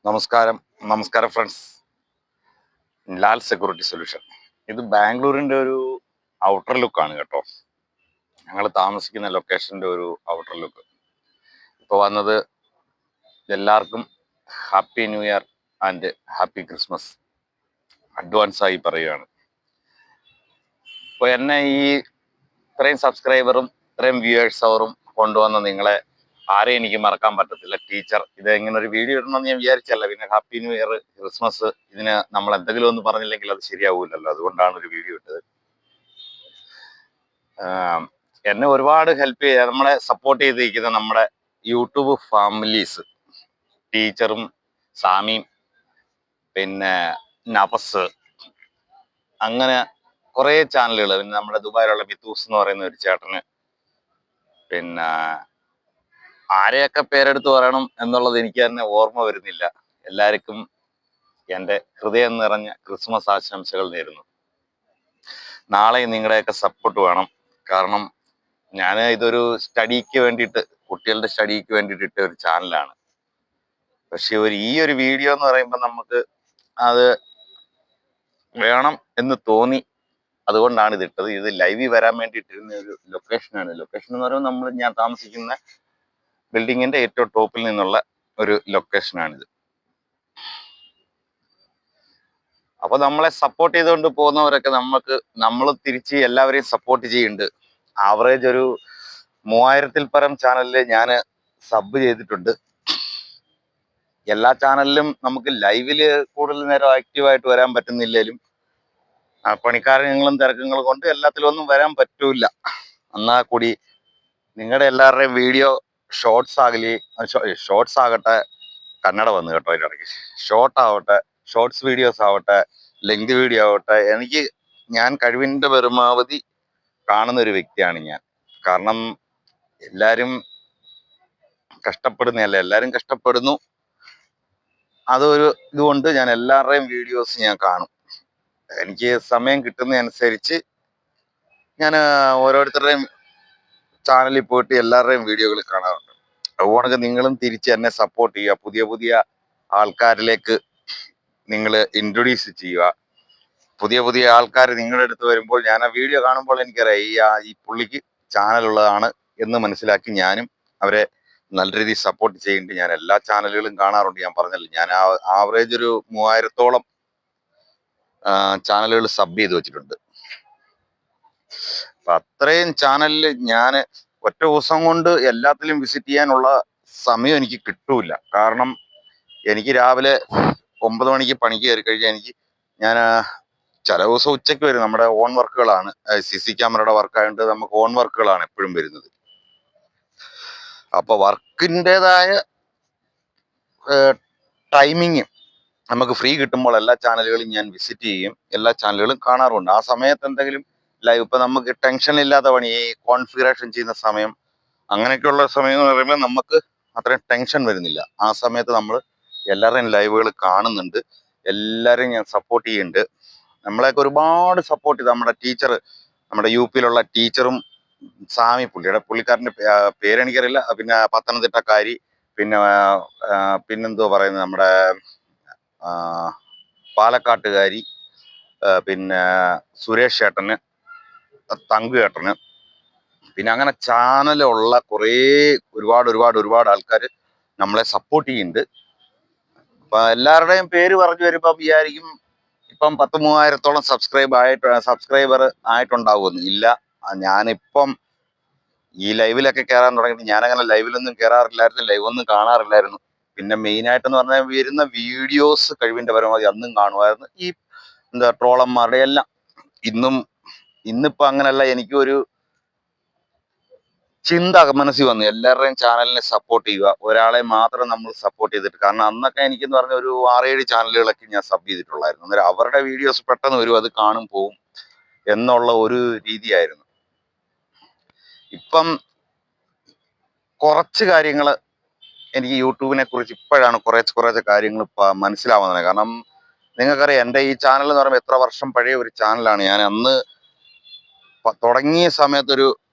നമസ്കാരം നമസ്കാരം friends. Lal security solution. ഇത് ബാംഗ്ലൂരിന്റെ ഒരു ഔട്ടർ ലുക്കാണ് കേട്ടോ. ഞങ്ങൾ താമസിക്കുന്ന ലൊക്കേഷന്റെ ഒരു ഔട്ടർ ലുക്ക്. ഇപ്പോൾ വന്നത് എല്ലാവർക്കും happy new year and happy Christmas advance ആയി പറയുകയാണ്. ഇപ്പോൾ എന്നെ ഈ ഇത്രയും സബ്സ്ക്രൈബറും ഇത്രയും വ്യൂവേഴ്സ് അവറും കൊണ്ടുവന്ന നിങ്ങളെ ആരെയും എനിക്ക് മറക്കാൻ പറ്റത്തില്ല. ടീച്ചർ, ഇത് എങ്ങനെ ഒരു വീഡിയോ ഇടണമെന്ന് ഞാൻ വിചാരിച്ചല്ല. പിന്നെ ഹാപ്പി ന്യൂ ഇയർ, ക്രിസ്മസ്, ഇതിന് നമ്മൾ എന്തെങ്കിലും ഒന്ന് പറഞ്ഞില്ലെങ്കിൽ അത് ശരിയാവൂലല്ലോ. അതുകൊണ്ടാണ് ഒരു വീഡിയോ ഇട്ടത്. എന്നെ ഒരുപാട് ഹെൽപ്പ് ചെയ്ത് നമ്മളെ സപ്പോർട്ട് ചെയ്തിരിക്കുന്ന നമ്മുടെ യൂട്യൂബ് ഫാമിലീസ്, ടീച്ചറും സാമിയും പിന്നെ നഫസ്, അങ്ങനെ കുറേ ചാനലുകൾ, പിന്നെ നമ്മുടെ ദുബായിലുള്ള മിത്തൂസ് എന്ന് പറയുന്ന ഒരു ചേട്ടന്, പിന്നെ ആരെയൊക്കെ പേരെടുത്ത് പറയണം എന്നുള്ളത് എനിക്ക് തന്നെ ഓർമ്മ വരുന്നില്ല. എല്ലാവർക്കും എൻ്റെ ഹൃദയം നിറഞ്ഞ ക്രിസ്മസ് ആശംസകൾ നേരുന്നു. നാളെ നിങ്ങളുടെയൊക്കെ സപ്പോർട്ട് വേണം. കാരണം ഞാൻ ഇതൊരു സ്റ്റഡിക്ക് വേണ്ടിയിട്ട്, കുട്ടികളുടെ സ്റ്റഡിക്ക് വേണ്ടിയിട്ട് ഇട്ട ഒരു ചാനലാണ്. പക്ഷെ ഈ ഒരു വീഡിയോ എന്ന് പറയുമ്പോൾ നമുക്ക് അത് വേണം എന്ന് തോന്നി, അതുകൊണ്ടാണ് ഇത് ഇട്ടത്. ഇത് ലൈവിൽ വരാൻ വേണ്ടിയിട്ടിരുന്ന ഒരു ലൊക്കേഷനാണ്. ലൊക്കേഷൻ എന്ന് പറയുമ്പോൾ ഞാൻ താമസിക്കുന്ന ബിൽഡിങ്ങിന്റെ ഏറ്റവും ടോപ്പിൽ നിന്നുള്ള ഒരു ലൊക്കേഷനാണിത്. അപ്പൊ നമ്മളെ സപ്പോർട്ട് ചെയ്തുകൊണ്ട് പോകുന്നവരൊക്കെ നമ്മൾ തിരിച്ച് എല്ലാവരെയും സപ്പോർട്ട് ചെയ്യുന്നുണ്ട്. ആവറേജ് ഒരു 3000-ൽ പരം ചാനലിൽ ഞാൻ സബ് ചെയ്തിട്ടുണ്ട്. എല്ലാ ചാനലിലും നമുക്ക് ലൈവില് കൂടുതൽ നേരം ആക്റ്റീവായിട്ട് വരാൻ പറ്റുന്നില്ലെങ്കിലും പണിക്കാര്യങ്ങളും തിരക്കങ്ങളും കൊണ്ട് എല്ലാത്തിലും ഒന്നും വരാൻ പറ്റൂല. എന്നാൽ കൂടി നിങ്ങളുടെ എല്ലാവരുടെയും വീഡിയോ ഷോർട്സ് ആകട്ടെ, കന്നഡ വന്നു കേട്ടോ അതിൻ്റെ ഇടയ്ക്ക്, ഷോർട്ട് ആവട്ടെ, ഷോർട്സ് വീഡിയോസ് ആവട്ടെ, ലെങ്ത് വീഡിയോ ആവട്ടെ, ഞാൻ കഴിവിൻ്റെ പരമാവധി കാണുന്ന ഒരു വ്യക്തിയാണ് ഞാൻ. കാരണം എല്ലാവരും എല്ലാവരും കഷ്ടപ്പെടുന്നു. അതൊരു ഇതുകൊണ്ട് ഞാൻ എല്ലാവരുടെയും വീഡിയോസ് ഞാൻ കാണും. എനിക്ക് സമയം കിട്ടുന്നതനുസരിച്ച് ഞാൻ ഓരോരുത്തരുടെയും ചാനലിൽ പോയിട്ട് എല്ലാവരുടെയും വീഡിയോകൾ കാണാറുണ്ട്. അതുകൊണ്ട് നിങ്ങളും തിരിച്ച് എന്നെ സപ്പോർട്ട് ചെയ്യുക. പുതിയ പുതിയ ആൾക്കാരിലേക്ക് നിങ്ങൾ ഇൻട്രൊഡ്യൂസ് ചെയ്യുക. പുതിയ പുതിയ ആൾക്കാർ നിങ്ങളുടെ അടുത്ത് വരുമ്പോൾ ഞാൻ ആ വീഡിയോ കാണുമ്പോൾ എനിക്കറിയാം ഈ പുള്ളിക്ക് ചാനലുള്ളതാണ് എന്ന് മനസ്സിലാക്കി ഞാനും അവരെ നല്ല രീതിയിൽ സപ്പോർട്ട് ചെയ്യുന്നുണ്ട്. ഞാൻ എല്ലാ ചാനലുകളും കാണാറുണ്ട്. ഞാൻ പറഞ്ഞല്ലോ, ഞാൻ ആവറേജ് ഒരു 3000-ഓളം ചാനലുകൾ സബ് ചെയ്ത് വെച്ചിട്ടുണ്ട്. അപ്പൊ അത്രയും ചാനലിൽ ഞാൻ ഒറ്റ ദിവസം കൊണ്ട് എല്ലാത്തിലും വിസിറ്റ് ചെയ്യാനുള്ള സമയം എനിക്ക് കിട്ടൂല. കാരണം എനിക്ക് രാവിലെ 9 മണിക്ക് പണിക്ക് കയറി കഴിഞ്ഞാൽ ഞാൻ ചില ദിവസം ഉച്ചയ്ക്ക് വരും. നമ്മുടെ ഓൺ വർക്കുകളാണ്, CC ക്യാമറയുടെ വർക്കായതുകൊണ്ട് നമുക്ക് ഓൺ വർക്കുകളാണ് എപ്പോഴും വരുന്നത്. അപ്പൊ വർക്കിൻ്റെതായ ടൈമിങ് നമുക്ക് ഫ്രീ കിട്ടുമ്പോൾ എല്ലാ ചാനലുകളും ഞാൻ വിസിറ്റ് ചെയ്യും, എല്ലാ ചാനലുകളും കാണാറുണ്ട്. ആ സമയത്ത് എന്തെങ്കിലും ലൈവ്, ഇപ്പൊ നമുക്ക് ടെൻഷൻ ഇല്ലാത്ത പണി, ഈ കോൺഫിഗറേഷൻ ചെയ്യുന്ന സമയം, അങ്ങനെയൊക്കെയുള്ള സമയം എന്ന് പറയുമ്പോൾ നമുക്ക് അത്രയും ടെൻഷൻ വരുന്നില്ല. ആ സമയത്ത് നമ്മൾ എല്ലാവരുടെയും ലൈവുകൾ കാണുന്നുണ്ട്, എല്ലാവരെയും ഞാൻ സപ്പോർട്ട് ചെയ്യുന്നുണ്ട്. നമ്മളെയൊക്കെ ഒരുപാട് സപ്പോർട്ട് ചെയ്ത് നമ്മുടെ ടീച്ചർ, നമ്മുടെ UP-യിലുള്ള ടീച്ചറും സാമി, പുള്ളിക്കാരൻ്റെ പേരെനിക്കറിയില്ല, പിന്നെ പത്തനംതിട്ടക്കാരി, പിന്നെന്തോ പറയുന്നത് നമ്മുടെ പാലക്കാട്ടുകാരി, പിന്നെ സുരേഷ് ചേട്ടന്, തങ്കു ചേട്ടന്, പിന്നെ അങ്ങനെ ചാനലുള്ള ഒരുപാട് ആൾക്കാർ നമ്മളെ സപ്പോർട്ട് ചെയ്യുന്നുണ്ട്. അപ്പൊ എല്ലാവരുടെയും പേര് പറഞ്ഞു വരുമ്പോൾ വിചാരിക്കും ഇപ്പം 10,000-3000-ഓളം സബ്സ്ക്രൈബർ ആയിട്ടുണ്ടാവുമെന്ന്. ഇല്ല, ഞാനിപ്പം ഈ ലൈവിലൊക്കെ കയറാൻ തുടങ്ങിയിട്ട് ഞാനങ്ങനെ ലൈവിലൊന്നും കയറാറില്ലായിരുന്നു, ലൈവൊന്നും കാണാറില്ലായിരുന്നു. പിന്നെ മെയിനായിട്ടെന്ന് പറഞ്ഞാൽ വരുന്ന വീഡിയോസ് കഴിവിൻ്റെ പരമാവധി അന്നും കാണുമായിരുന്നു. ഈ ട്രോളന്മാരുടെ എല്ലാം. ഇന്നിപ്പോൾ അങ്ങനെയല്ല, എനിക്കൊരു ചിന്ത മനസ്സിൽ വന്നു, എല്ലാവരുടെയും ചാനലിനെ സപ്പോർട്ട് ചെയ്യുക, ഒരാളെ മാത്രം നമ്മൾ സപ്പോർട്ട് ചെയ്തിട്ട്. കാരണം അന്നൊക്കെ എനിക്കെന്ന് പറഞ്ഞ ഒരു 6-7 ചാനലുകളൊക്കെ ഞാൻ സബ് ചെയ്തിട്ടുള്ളായിരുന്നു. അന്നേരം അവരുടെ വീഡിയോസ് പെട്ടെന്ന് വരും, അത് കാണും പോവും എന്നുള്ള ഒരു രീതിയായിരുന്നു. ഇപ്പം കുറച്ച് കാര്യങ്ങൾ എനിക്ക് യൂട്യൂബിനെ കുറിച്ച് ഇപ്പോഴാണ് കുറച്ച് കാര്യങ്ങൾ മനസ്സിലാവുന്നത്. കാരണം നിങ്ങൾക്കറിയാം, എൻ്റെ ഈ ചാനൽ എന്ന് പറയുമ്പോൾ എത്ര വർഷം പഴയ ഒരു ചാനലാണ്. ഞാൻ അന്ന് തുടങ്ങിയ സമയത്തൊരു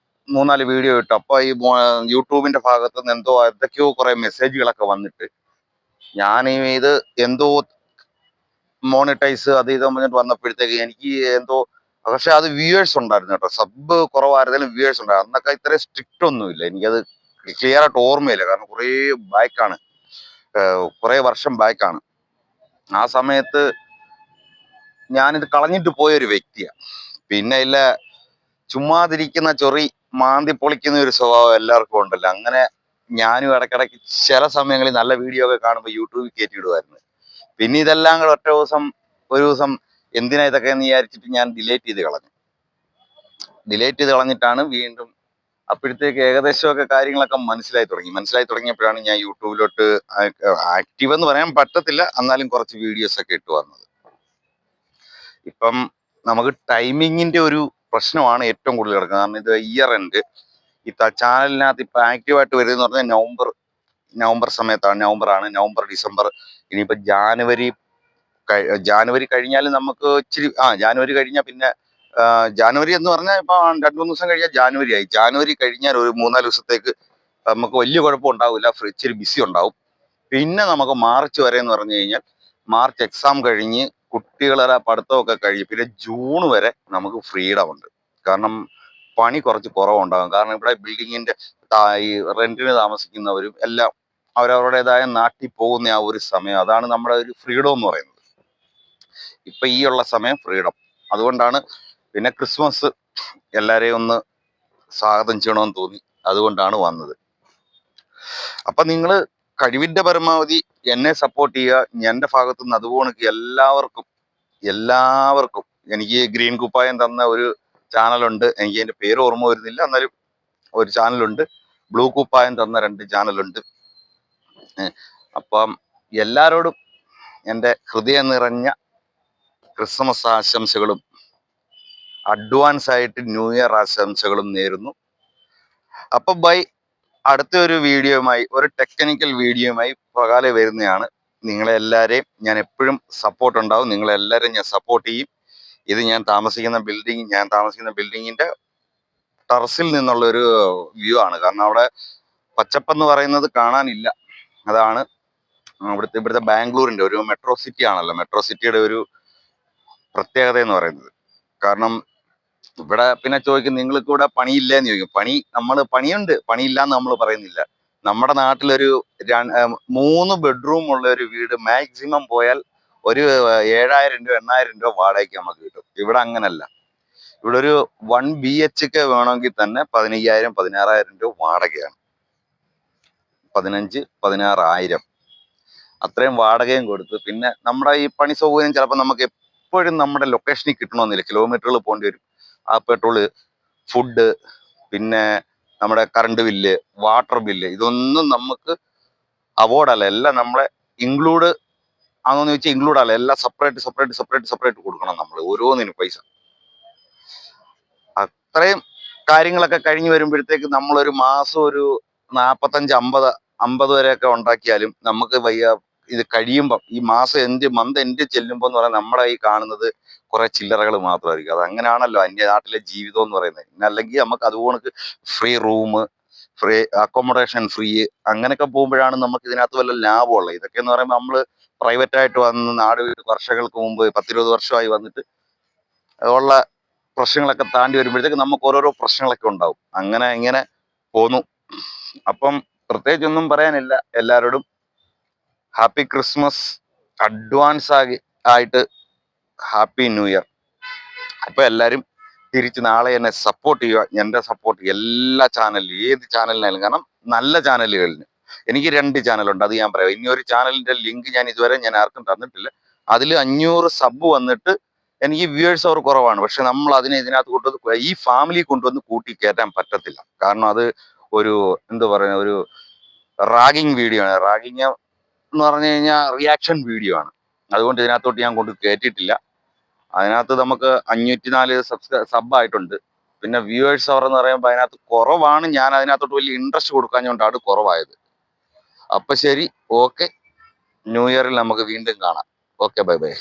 3-4 വീഡിയോ ഇട്ടു. അപ്പോൾ ഈ യൂട്യൂബിന്റെ ഭാഗത്ത് നിന്ന് എന്തൊക്കെയോ കുറെ മെസ്സേജുകളൊക്കെ വന്നിട്ട് ഞാൻ ഇത് എന്തോ മോണിറ്റൈസ് അത് ഇത് പറഞ്ഞിട്ട് വന്നപ്പോഴത്തേക്ക് എനിക്ക് എന്തോ, പക്ഷെ അത് വ്യൂവേഴ്സ് ഉണ്ടായിരുന്നു കേട്ടോ. സബ് കുറവായിരുന്നാലും വ്യൂവേഴ്സ് ഉണ്ടായിരുന്നു. അന്നൊക്കെ ഇത്രയും സ്ട്രിക്റ്റ് ഒന്നുമില്ല. എനിക്കത് ക്ലിയർ ആയിട്ട് ഓർമ്മയില്ല, കാരണം കുറേ ബാക്കാണ്, കുറേ വർഷം ബാക്കാണ്. ആ സമയത്ത് ഞാനിത് കളഞ്ഞിട്ട് പോയൊരു വ്യക്തിയാണ്. പിന്നെ ഇല്ല, ചുമ്മാതിരിക്കുന്ന ചൊറി മാന്തി പൊളിക്കുന്ന ഒരു സ്വഭാവം എല്ലാവർക്കും ഉണ്ടല്ലോ. അങ്ങനെ ഞാനും ഇടയ്ക്കിടയ്ക്ക് ചില സമയങ്ങളിൽ നല്ല വീഡിയോ ഒക്കെ കാണുമ്പോൾ യൂട്യൂബിൽ കയറ്റിയിടുമായിരുന്നു. പിന്നെ ഇതെല്ലാം കൂടെ ഒരു ദിവസം എന്തിനാ ഇതൊക്കെ എന്ന് വിചാരിച്ചിട്ട് ഞാൻ ഡിലേറ്റ് ചെയ്ത് കളഞ്ഞിട്ടാണ് വീണ്ടും. അപ്പോഴത്തേക്ക് ഏകദേശമൊക്കെ കാര്യങ്ങളൊക്കെ മനസ്സിലായി തുടങ്ങിയപ്പോഴാണ് ഞാൻ യൂട്യൂബിലോട്ട് ആക്റ്റീവ് എന്ന് പറയാൻ പറ്റത്തില്ല, എന്നാലും കുറച്ച് വീഡിയോസ് ഒക്കെ ഇട്ട് വന്നത്. ഇപ്പം നമുക്ക് ടൈമിങ്ങിന്റെ ഒരു പ്രശ്നമാണ് ഏറ്റവും കൂടുതൽ കിടക്കുന്നത്. കാരണം ഇത് ഇയർ എൻഡ്, ഈ ചാനലിനകത്ത് ഇപ്പൊ ആക്റ്റീവായിട്ട് വരുന്നത് പറഞ്ഞാൽ നവംബർ സമയത്താണ്. നവംബർ ഡിസംബർ, ഇനിയിപ്പോ ജാനുവരി കഴിഞ്ഞാൽ നമുക്ക് ഇച്ചിരി ജാനുവരി കഴിഞ്ഞാൽ പിന്നെ ജാനുവരി എന്ന് പറഞ്ഞാൽ ഇപ്പൊ 2-3 ദിവസം കഴിഞ്ഞാൽ ജാനുവരി കഴിഞ്ഞാൽ ഒരു 3-4 ദിവസത്തേക്ക് നമുക്ക് വലിയ കുഴപ്പം ഉണ്ടാവില്ല, ഇച്ചിരി ബിസി ഉണ്ടാവും. പിന്നെ നമുക്ക് മാർച്ച് വരെ എന്ന് പറഞ്ഞു കഴിഞ്ഞാൽ, മാർച്ച് എക്സാം കഴിഞ്ഞ് കുട്ടികളുടെ പഠിത്തമൊക്കെ കഴിഞ്ഞ് പിന്നെ ജൂൺ വരെ നമുക്ക് ഫ്രീഡം ഉണ്ട്. കാരണം പണി കുറച്ച് കുറവുണ്ടാകും. കാരണം ഇവിടെ ബിൽഡിങ്ങിന്റെ ഈ റെന്റിന് താമസിക്കുന്നവരും എല്ലാം അവരവരുടേതായ നാട്ടിൽ പോകുന്ന ആ ഒരു സമയം, അതാണ് നമ്മുടെ ഒരു ഫ്രീഡം എന്ന് പറയുന്നത്. ഇപ്പൊ ഈ ഉള്ള സമയം ഫ്രീഡം. അതുകൊണ്ടാണ് പിന്നെ ക്രിസ്മസ് എല്ലാരെയും ഒന്ന് സ്വാഗതം ചെയ്യണമെന്ന് തോന്നി, അതുകൊണ്ടാണ് വന്നത്. അപ്പൊ നിങ്ങൾ കഴിവിന്റെ പരമാവധി എന്നെ സപ്പോർട്ട് ചെയ്യുക. എന്റെ ഭാഗത്തുനിന്ന് അതുപോലെ എല്ലാവർക്കും എനിക്ക് ഗ്രീൻ കുപ്പായം തന്ന ഒരു ചാനലുണ്ട്, എനിക്ക് അതിന്റെ പേര് ഓർമ്മ വരുന്നില്ല, എന്നാലും ഒരു ചാനലുണ്ട്. ബ്ലൂ കുപ്പായം തന്ന 2 ചാനലുണ്ട്. അപ്പം എല്ലാരോടും എൻ്റെ ഹൃദയം നിറഞ്ഞ ക്രിസ്മസ് ആശംസകളും അഡ്വാൻസ് ആയിട്ട് ന്യൂ ഇയർ ആശംസകളും നേരുന്നു. അപ്പൊ ബൈ. അടുത്ത ഒരു വീഡിയോയുമായി, ഒരു ടെക്നിക്കൽ വീഡിയോയുമായി പ്രകാലെ വരുന്നതാണ്. നിങ്ങളെ എല്ലാവരെയും ഞാൻ എപ്പോഴും സപ്പോർട്ട് ഉണ്ടാവും. നിങ്ങളെല്ലാവരും ഞാൻ സപ്പോർട്ട് ചെയ്യും. ഇത് ഞാൻ താമസിക്കുന്ന ബിൽഡിങ്ങിന്റെ ടെറസിൽ നിന്നുള്ള ഒരു വ്യൂ ആണ്. കാരണം അവിടെ പച്ചപ്പെന്ന് പറയുന്നത് കാണാനില്ല. അതാണ് ഇവിടുത്തെ ബാംഗ്ലൂരിന്റെ ഒരു മെട്രോ സിറ്റി ആണല്ലോ, മെട്രോ സിറ്റിയുടെ ഒരു പ്രത്യേകത എന്ന് പറയുന്നത്. കാരണം ഇവിടെ പിന്നെ ചോദിക്കും, നിങ്ങൾക്ക് ഇവിടെ പണിയില്ലേന്ന് ചോദിക്കും. പണിയുണ്ട്, പണിയില്ലാന്ന് നമ്മൾ പറയുന്നില്ല. നമ്മുടെ നാട്ടിലൊരു 3 ബെഡ്റൂം ഉള്ള ഒരു വീട് മാക്സിമം പോയാൽ ഒരു 7,000 രൂപ 8,000 രൂപ വാടകയ്ക്ക് നമുക്ക് കിട്ടും. ഇവിടെ അങ്ങനല്ല. ഇവിടെ ഒരു 1 BHK വേണമെങ്കിൽ തന്നെ 15,000 16,000 രൂപ വാടകയാണ്. 15,000-16,000 അത്രയും വാടകയും കൊടുത്ത്, പിന്നെ നമ്മുടെ ഈ പണി സൗകര്യം ചിലപ്പോൾ നമുക്ക് എപ്പോഴും നമ്മുടെ ലൊക്കേഷനിൽ കിട്ടണമെന്നില്ല, കിലോമീറ്ററുകൾ പോകേണ്ടി വരും. ആ പെട്രോള്, ഫുഡ്, പിന്നെ നമ്മുടെ കറണ്ട് ബില്ല്, വാട്ടർ ബില്ല്, ഇതൊന്നും നമുക്ക് അവോയ്ഡ് അല്ല. എല്ലാം നമ്മളെ ഇൻക്ലൂഡ് ആണെന്ന് ചോദിച്ചാൽ ഇൻക്ലൂഡ് അല്ല, എല്ലാം സെപ്പറേറ്റ് കൊടുക്കണം നമ്മൾ ഓരോന്നിനും പൈസ. അത്രയും കാര്യങ്ങളൊക്കെ കഴിഞ്ഞ് വരുമ്പോഴത്തേക്ക് നമ്മളൊരു മാസം ഒരു 45-50 വരെയൊക്കെ ഉണ്ടാക്കിയാലും നമുക്ക് ഇത് കഴിയുമ്പം ഈ മന്ത് എൻഡ് ചെല്ലുമ്പോൾ എന്ന് പറയാൻ നമ്മുടെ ഈ കാണുന്നത് കുറെ ചില്ലറകൾ മാത്രമായിരിക്കും. അത് അങ്ങനെയാണല്ലോ അന്യനാട്ടിലെ ജീവിതം എന്ന് പറയുന്നത്. അല്ലെങ്കിൽ നമുക്ക് അതുപോലെ free room, free accommodation, free, അങ്ങനെയൊക്കെ പോകുമ്പോഴാണ് നമുക്ക് ഇതിനകത്ത് വല്ല ലാഭമുള്ളത്. ഇതൊക്കെ എന്ന് പറയുമ്പോൾ നമ്മൾ പ്രൈവറ്റ് ആയിട്ട് വന്ന് നാട് വർഷങ്ങൾക്ക് മുമ്പ് 10-20 വർഷമായി വന്നിട്ട് ഉള്ള പ്രശ്നങ്ങളൊക്കെ താണ്ടി വരുമ്പോഴത്തേക്ക് നമുക്ക് ഓരോരോ പ്രശ്നങ്ങളൊക്കെ ഉണ്ടാവും. അങ്ങനെ ഇങ്ങനെ പോന്നു. അപ്പം പ്രത്യേകിച്ചൊന്നും പറയാനില്ല. എല്ലാവരോടും ഹാപ്പി ക്രിസ്മസ്, അഡ്വാൻസ് ആയിട്ട് ഹാപ്പി ന്യൂ ഇയർ. അപ്പൊ എല്ലാവരും തിരിച്ച് നാളെ എന്നെ സപ്പോർട്ട് ചെയ്യുക. എൻ്റെ സപ്പോർട്ട് എല്ലാ ചാനലിലും, ഏത് ചാനലിനായാലും. കാരണം നല്ല ചാനലുകളിന് എനിക്ക് 2 ചാനലുണ്ട്, അത് ഞാൻ പറയാം. ഇനി ഒരു ചാനലിന്റെ ലിങ്ക് ഇതുവരെ ഞാൻ ആർക്കും തന്നിട്ടില്ല. അതിൽ 500 സബ് വന്നിട്ട് എനിക്ക് വ്യൂവേഴ്സ് അവർ കുറവാണ്. പക്ഷെ നമ്മൾ അതിനെ ഇതിനകത്ത് കൊണ്ടുവന്ന് ഈ ഫാമിലി കൊണ്ടുവന്ന് കൂട്ടി കയറ്റാൻ പറ്റത്തില്ല. കാരണം അത് ഒരു എന്താ പറയുക, ഒരു റാഗിങ് വീഡിയോ ആണ്. റാഗിങ് എന്ന് പറഞ്ഞു കഴിഞ്ഞാൽ റിയാക്ഷൻ വീഡിയോ ആണ്. അതുകൊണ്ട് ഇതിനകത്തോട്ട് ഞാൻ കൊണ്ട് കയറ്റിയിട്ടില്ല. അതിനകത്ത് നമുക്ക് 504 സബ് ആയിട്ടുണ്ട്. പിന്നെ വ്യൂവേഴ്സ് അവർ എന്ന് പറയുമ്പോൾ അതിനകത്ത് കുറവാണ്. ഞാൻ അതിനകത്തോട്ട് വലിയ ഇൻട്രസ്റ്റ് കൊടുക്കാഞ്ഞുകൊണ്ടാണ് കുറവായത്. അപ്പൊ ശരി, ഓക്കെ. ന്യൂ ഇയറിൽ നമുക്ക് വീണ്ടും കാണാം. Okay, bye bye.